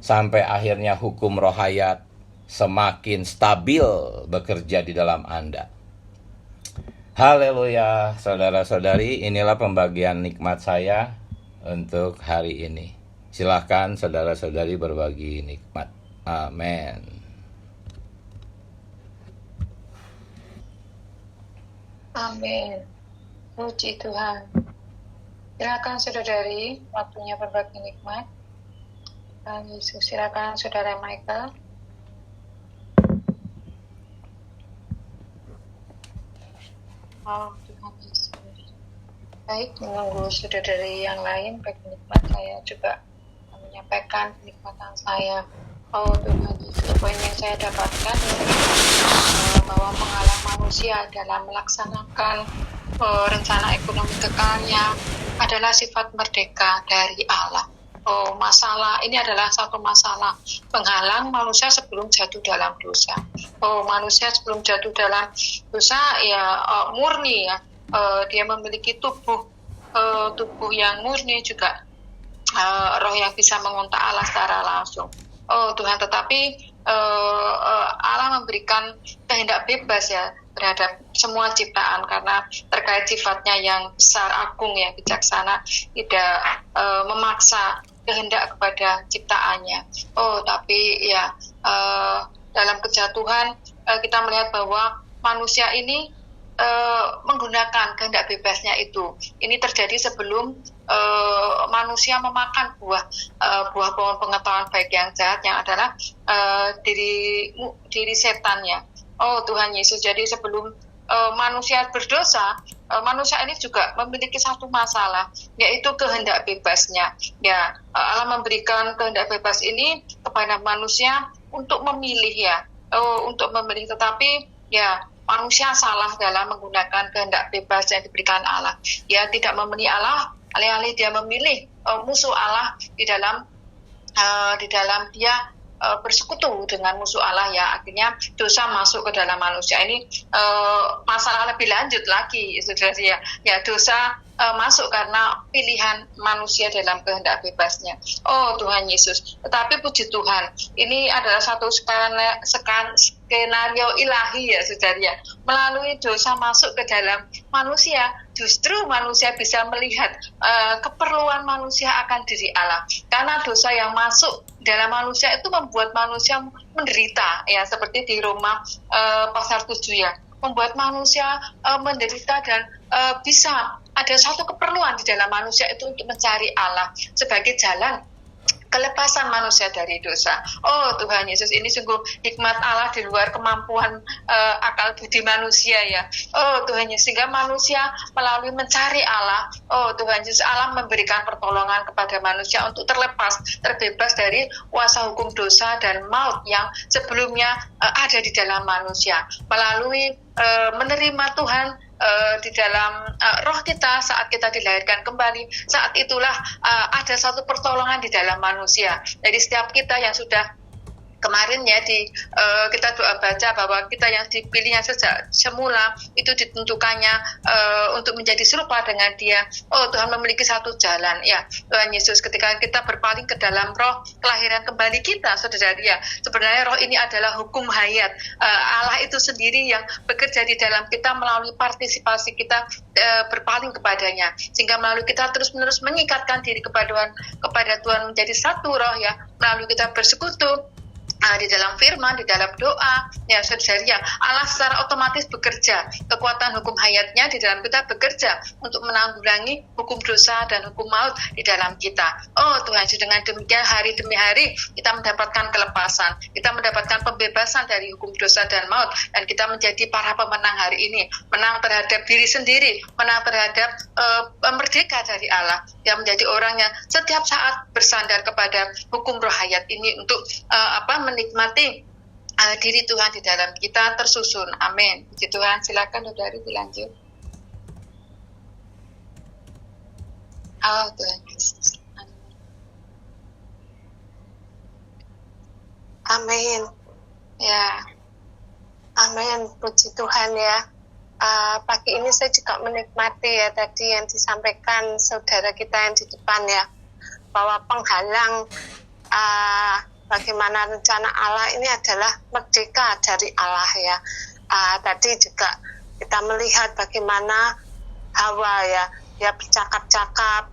Sampai akhirnya hukum roh hayat semakin stabil bekerja di dalam Anda. Haleluya, saudara-saudari, inilah pembagian nikmat saya untuk hari ini. Silakan saudara-saudari berbagi nikmat. Amin. Amin. Puji Tuhan. Silakan saudari, waktunya berbagi nikmat. Tuhan Yesus, silakan saudara Michael. Oh, Tuhan Yesus. Baik, menunggu saudari yang lain bagi nikmat, saya juga menyampaikan kenikmatan saya. Oh Tuhan Yesus, poin yang saya dapatkan bahwa penghalang manusia dalam melaksanakan rencana ekonomi kekalnya adalah sifat merdeka dari Allah. Oh, masalah ini adalah satu masalah penghalang manusia sebelum jatuh dalam dosa. Oh, manusia sebelum jatuh dalam dosa ya murni ya, dia memiliki tubuh yang murni, juga roh yang bisa mengontak Allah secara langsung. Oh Tuhan, tetapi Allah memberikan kehendak bebas ya terhadap semua ciptaan, karena terkait sifatnya yang besar, agung, yang bijaksana, tidak memaksa kehendak kepada ciptaannya. Oh, tapi ya dalam kejatuhan kita melihat bahwa manusia ini menggunakan kehendak bebasnya itu. Ini terjadi sebelum manusia memakan buah pohon pengetahuan baik yang jahat, yang adalah diri setannya. Oh Tuhan Yesus, jadi sebelum manusia berdosa, manusia ini juga memiliki satu masalah, yaitu kehendak bebasnya. Ya, Allah memberikan kehendak bebas ini kepada manusia untuk memilih ya, untuk memilih. Tetapi ya manusia salah dalam menggunakan kehendak bebas yang diberikan Allah. Ya, tidak memilih Allah, alih-alih dia memilih musuh Allah di dalam dia bersekutu dengan musuh Allah ya, akhirnya dosa masuk ke dalam manusia. Ini masalah lebih lanjut lagi, saudara ya, dosa masuk karena pilihan manusia dalam kehendak bebasnya. Oh Tuhan Yesus, tetapi puji Tuhan, ini adalah satu skenario ilahi ya saudara ya. Melalui dosa masuk ke dalam manusia, justru manusia bisa melihat keperluan manusia akan diri Allah. Karena dosa yang masuk dalam manusia itu membuat manusia menderita ya, seperti di Roma pasal 7 ya, membuat manusia menderita dan bisa ada satu keperluan di dalam manusia itu untuk mencari Allah sebagai jalan kelepasan manusia dari dosa. Oh Tuhan Yesus, ini sungguh hikmat Allah di luar kemampuan akal budi manusia ya. Oh Tuhan Yesus, sehingga manusia melalui mencari Allah, oh Tuhan Yesus, Allah memberikan pertolongan kepada manusia untuk terbebas dari kuasa hukum dosa dan maut yang sebelumnya ada di dalam manusia. Melalui menerima Tuhan di dalam roh kita saat kita dilahirkan kembali, saat itulah ada satu pertolongan di dalam manusia. Jadi setiap kita yang sudah kemarin ya kita doa baca bahwa kita yang dipilihnya sejak semula itu ditentukannya untuk menjadi serupa dengan Dia. Oh Tuhan memiliki satu jalan ya Tuhan Yesus, ketika kita berpaling ke dalam roh kelahiran kembali kita, saudara ya, sebenarnya roh ini adalah hukum hayat. Allah itu sendiri yang bekerja di dalam kita melalui partisipasi kita berpaling kepadanya, sehingga melalui kita terus-menerus mengikatkan diri kepada Tuhan menjadi satu roh ya, melalui kita bersekutu di dalam firman, di dalam doa, ya saudara ya, Allah secara otomatis bekerja, kekuatan hukum hayatnya di dalam kita bekerja untuk menanggulangi hukum dosa dan hukum maut di dalam kita. Oh Tuhan, dengan demikian hari demi hari kita mendapatkan kelepasan, kita mendapatkan pembebasan dari hukum dosa dan maut, dan kita menjadi para pemenang hari ini, menang terhadap diri sendiri, menang terhadap merdeka dari Allah, yang menjadi orang yang setiap saat bersandar kepada hukum roh hayat ini untuk menikmati diri Tuhan di dalam kita tersusun. Amin. Puji Tuhan. Silakan saudari dilanjut. Oh Tuhan Yesus. Amin. Ya. Amin. Puji Tuhan ya. Pagi ini saya juga menikmati ya tadi yang disampaikan saudara kita yang di depan ya, bahwa penghalang bagaimana rencana Allah ini adalah merdeka dari Allah ya. Tadi juga kita melihat bagaimana Hawa ya, dia bercakap-cakap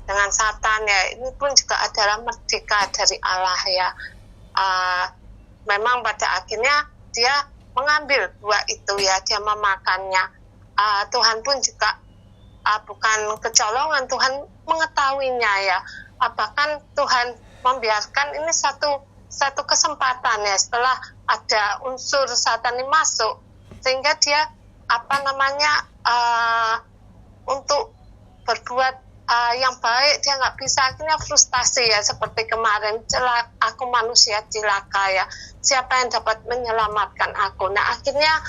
dengan Satan ya, ini pun juga adalah merdeka dari Allah ya. Memang pada akhirnya dia mengambil buah itu ya, dia memakannya. Tuhan pun juga bukan kecolongan, Tuhan mengetahuinya ya. Bahkan Tuhan membiarkan ini satu kesempatan ya, setelah ada unsur Satan ini masuk, sehingga dia untuk berbuat yang baik dia nggak bisa, akhirnya frustasi ya, seperti kemarin, aku manusia cilaka ya, siapa yang dapat menyelamatkan aku. Nah akhirnya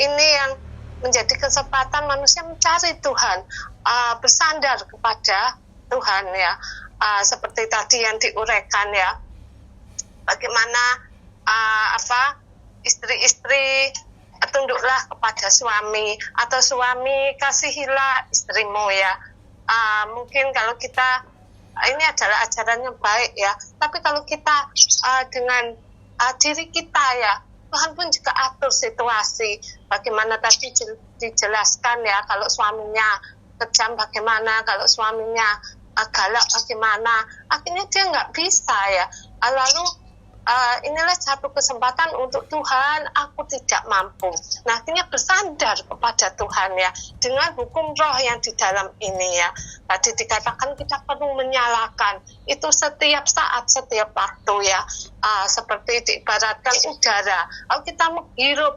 ini yang menjadi kesempatan manusia mencari Tuhan, bersandar kepada Tuhan ya. Seperti tadi yang diuraikan ya, bagaimana istri-istri tunduklah kepada suami, atau suami kasihilah istrimu ya. Mungkin kalau kita ini adalah ajaran yang baik ya, tapi kalau kita dengan diri kita ya, Tuhan pun juga atur situasi. Bagaimana tadi dijelaskan ya, kalau suaminya kejam bagaimana, kalau suaminya galak bagaimana, akhirnya dia nggak bisa ya. Lalu inilah satu kesempatan untuk Tuhan, aku tidak mampu. Nah akhirnya bersandar kepada Tuhan ya, dengan hukum roh yang di dalam ini ya. Tadi dikatakan kita perlu menyalakan itu setiap saat, setiap waktu ya. Seperti diibaratkan udara, kalau kita menghirup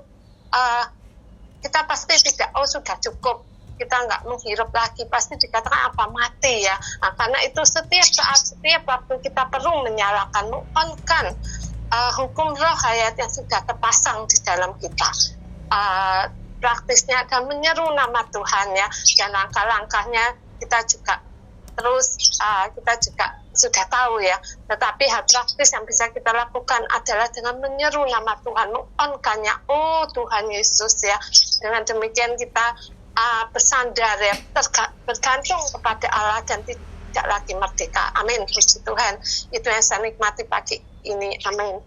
kita pasti tidak, sudah cukup, kita nggak menghirup lagi, pasti dikatakan mati ya. Nah, karena itu setiap saat, setiap waktu kita perlu menyalakan, on-kan hukum roh hayat yang sudah terpasang di dalam kita. Praktisnya ada menyeru nama Tuhan ya, dan langkah-langkahnya kita juga kita juga sudah tahu ya. Tetapi hal praktis yang bisa kita lakukan adalah dengan menyeru nama Tuhan, on-kannya, oh Tuhan Yesus ya. Dengan demikian kita bersandar ya, bergantung kepada Allah dan tidak lagi merdeka. Amin. Puji Tuhan. Itu yang saya nikmati pagi ini. Amin.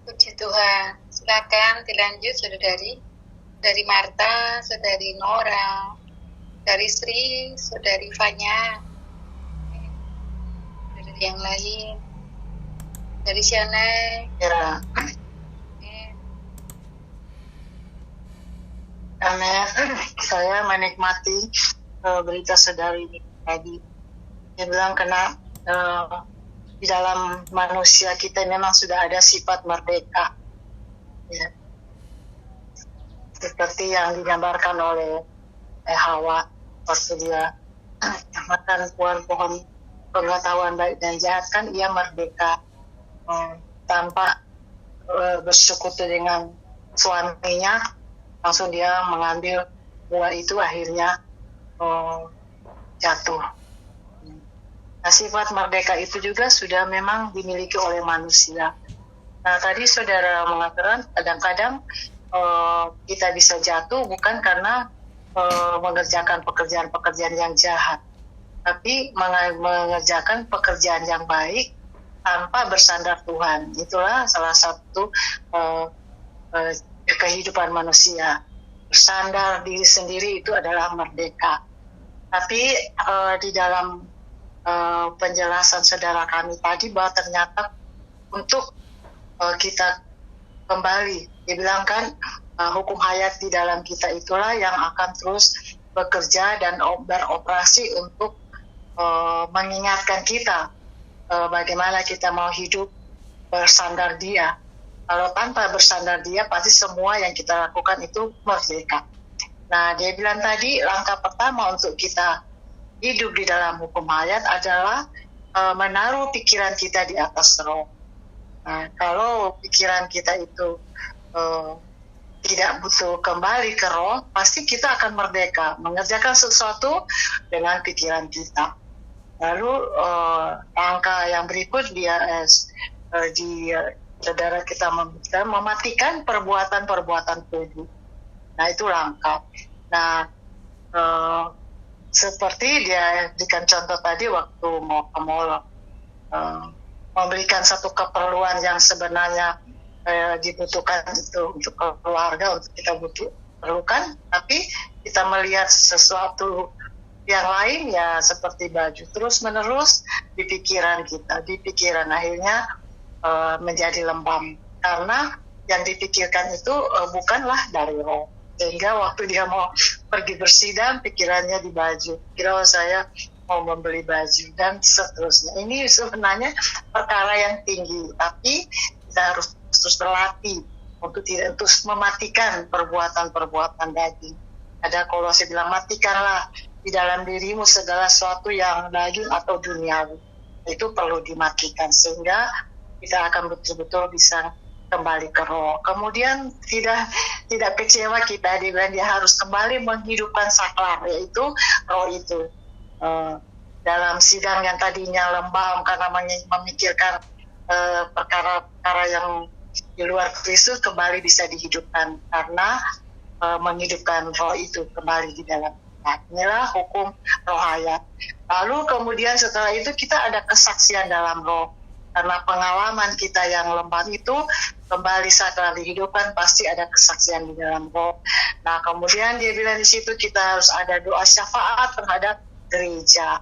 Puji Tuhan. Silakan dilanjut saudari. Dari Marta, saudari Nora, dari Sri, saudari Fanya, dari yang lain, dari Siana. Ya. Amin. Saya menikmati berita saudari ini tadi. Dia bilang karena di dalam manusia kita memang sudah ada sifat merdeka, ya. Seperti yang digambarkan oleh Hawa waktu dia makan pohon pengetahuan baik dan jahat, kan ia merdeka tanpa bersekutu dengan suaminya, langsung dia mengambil buah itu, akhirnya jatuh. Nah, sifat merdeka itu juga sudah memang dimiliki oleh manusia. Nah, tadi saudara mengatakan kadang-kadang kita bisa jatuh bukan karena mengerjakan pekerjaan-pekerjaan yang jahat, tapi mengerjakan pekerjaan yang baik tanpa bersandar Tuhan. Itulah salah satu kehidupan manusia. Bersandar diri sendiri itu adalah merdeka. Tapi di dalam penjelasan saudara kami tadi bahwa ternyata untuk kita kembali, dibilang kan hukum hayat di dalam kita itulah yang akan terus bekerja dan beroperasi untuk mengingatkan kita bagaimana kita mau hidup bersandar Dia. Kalau tanpa bersandar Dia, pasti semua yang kita lakukan itu merdeka. Nah, dia bilang tadi langkah pertama untuk kita hidup di dalam hukum hayat adalah menaruh pikiran kita di atas roh. Nah, kalau pikiran kita itu tidak butuh kembali ke roh, pasti kita akan merdeka mengerjakan sesuatu dengan pikiran kita. Lalu langkah yang berikut dia saudara kita mematikan perbuatan-perbuatan tubuh. Nah, itu langkah. Nah, seperti dia berikan contoh tadi waktu mau ke mall, memberikan satu keperluan yang sebenarnya dibutuhkan itu untuk keluarga, untuk kita perlukan, tapi kita melihat sesuatu yang lain ya seperti baju terus menerus di pikiran kita, akhirnya menjadi lembam karena yang dipikirkan itu bukanlah dari roh, sehingga waktu dia mau pergi bersidang pikirannya di baju, kira saya mau membeli baju dan seterusnya. Ini sebenarnya perkara yang tinggi, tapi kita harus terus berlatih untuk tidak terus mematikan perbuatan-perbuatan daging. Ada Kolose bilang, matikanlah di dalam dirimu segala sesuatu yang daging atau duniawi. Itu perlu dimatikan sehingga kita akan betul-betul bisa kembali ke roh. Kemudian tidak kecewa kita, dia harus kembali menghidupkan saklar, yaitu roh itu. Dalam sidang yang tadinya lembam karena memikirkan perkara-perkara yang di luar Kristus, kembali bisa dihidupkan karena menghidupkan roh itu kembali di dalam. Inilah hukum roh hayat. Lalu kemudian setelah itu kita ada kesaksian dalam roh. Karena pengalaman kita yang lemah itu kembali saat dihidupkan, pasti ada kesaksian di dalam roh. Nah, kemudian dia bilang di situ kita harus ada doa syafaat terhadap gereja.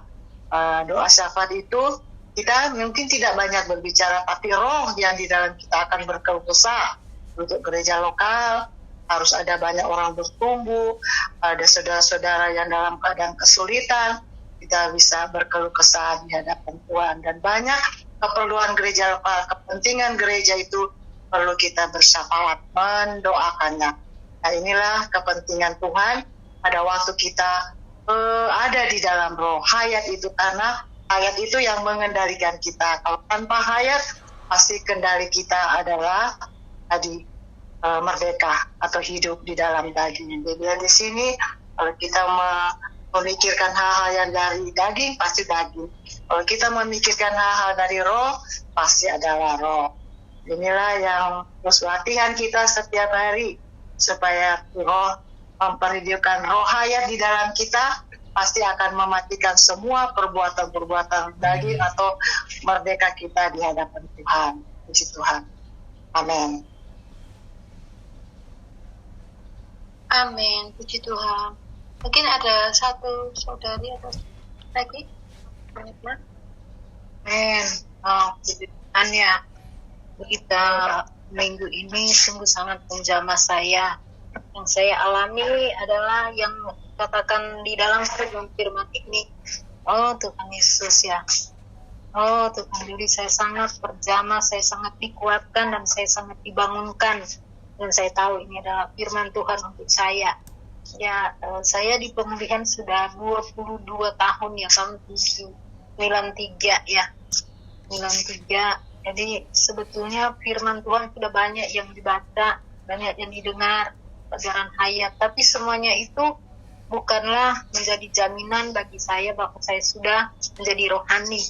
Doa syafaat itu kita mungkin tidak banyak berbicara, tapi roh yang di dalam kita akan berkeluh kesah. Untuk gereja lokal harus ada banyak orang bertumbuh, ada saudara-saudara yang dalam keadaan kesulitan, kita bisa berkeluh kesah di hadapan Tuhan. Dan banyak keperluan gereja lokal, kepentingan gereja itu perlu kita bersyafaat, mendoakannya. Nah, inilah kepentingan Tuhan pada waktu kita ada di dalam roh hayat itu, karena hayat itu yang mengendalikan kita. Kalau tanpa hayat, pasti kendali kita adalah tadi merdeka atau hidup di dalam daging. Jadi di sini kalau kita memikirkan hal-hal yang dari daging, pasti daging. Kalau kita memikirkan hal-hal dari roh, pasti adalah roh. Inilah yang terus latihan kita setiap hari supaya roh memperhidupkan roh hayat di dalam kita, pasti akan mematikan semua perbuatan-perbuatan daging atau merdeka kita di hadapan Tuhan. Puji Tuhan. Amin. Amin, puji Tuhan. Mungkin ada satu saudari atau lagi, penikmat. Amin. Puji Tuhan ya. Kita minggu ini sungguh sangat menjamah saya Yang saya alami adalah yang katakan di dalam firman ini. Oh Tuhan Yesus ya. Oh Tuhan, jadi saya sangat berjamah, saya sangat dikuatkan dan saya sangat dibangunkan. Dan saya tahu ini adalah firman Tuhan untuk saya. Ya, saya di pemulihan sudah 22 tahun ya, tahun 93 ya. 93. Jadi sebetulnya firman Tuhan sudah banyak yang dibaca, banyak yang didengar, pelajaran hayat. Tapi semuanya itu bukanlah menjadi jaminan bagi saya bahwa saya sudah menjadi rohani.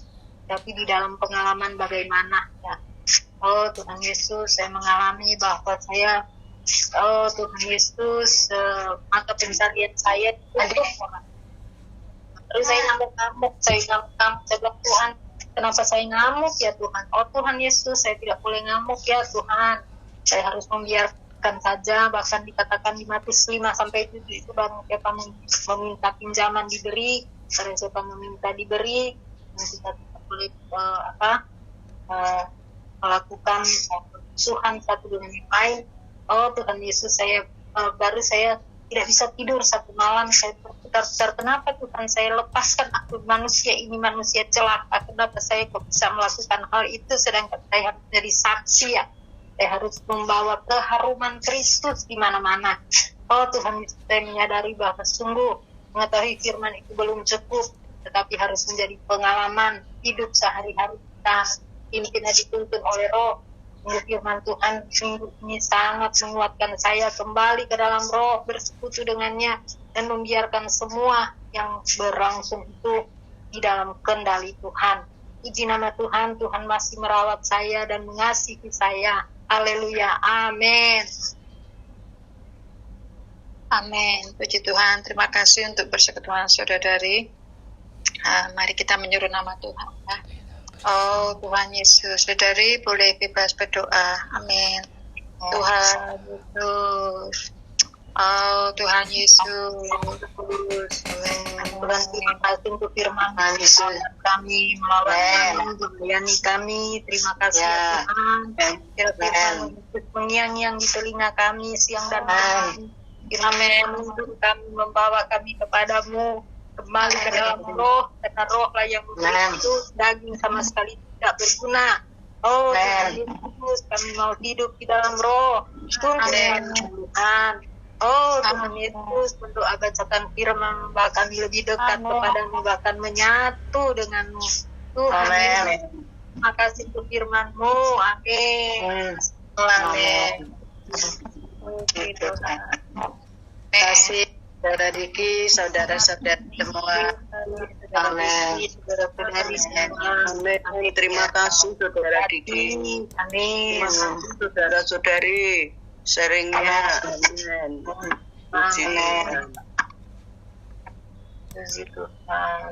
Tapi di dalam pengalaman bagaimana ya. Oh Tuhan Yesus, saya mengalami bahwa saya, oh Tuhan Yesus, mata pencarian saya itu terus saya ngamuk-ngamuk, saya bilang Tuhan, kenapa saya ngamuk ya Tuhan? Oh Tuhan Yesus, saya tidak boleh ngamuk ya Tuhan, saya harus membiarkan saja. Bahkan dikatakan di Matius 5-7 itu barang siapa meminta pinjaman diberi, barang siapa meminta diberi, dan kita boleh melakukan permusuhan satu dengan yang lain. Oh Tuhan Yesus, saya tidak bisa tidur satu malam, saya berputar-putar, kenapa Tuhan saya lepaskan aku manusia ini manusia celaka, kenapa saya kok bisa melakukan hal itu, sedangkan saya harus jadi saksi ya, saya harus membawa keharuman Kristus di mana-mana. Oh Tuhan Yesus, saya menyadari bahwa sungguh mengetahui firman itu belum cukup, tetapi harus menjadi pengalaman hidup sehari-hari kita. Ini kita dituntun oleh Roh. Firman Tuhan minggu ini sangat menguatkan saya kembali ke dalam Roh, bersekutu dengannya, dan membiarkan semua yang berlangsung itu di dalam kendali Tuhan. Puji nama Tuhan, Tuhan masih merawat saya dan mengasihi saya. Haleluya, amin. Amin. Puji Tuhan. Terima kasih untuk persekutuan saudari. Mari kita menyuruh nama Tuhan. Ya. Oh Tuhan Yesus, saudari boleh bebas berdoa. Amin. Tuhan Yesus. Oh Tuhan Yesus. Tuhan, terima kasih untuk firman kami, melawan kami, kami. Terima kasih ya Tuhan. Firman Yesus mengiang-iang di telinga kami siang dan malam. Firman menuntun kami, membawa kami kepadamu, kembali ke dalam Roh, karena Roh lah yang itu daging sama sekali tidak berguna. Oh Tuhan Yesus, kami mau hidup di dalam Roh. Tuhan. Oh Tuhan Yesus, berdoa bacakan firman membawa kami lebih dekat kepadamu, bahkan menyatu denganmu. Tuhan Yesus, terima kasih untuk firman-Mu. Amin. Amin. Terima kasih Saudara Diki, saudara-saudara semua. Amin. Amin. Terima kasih Saudara Diki. Amin. Saudara-saudari sharingnya. Amin. Puji Tuhan. Puji Tuhan.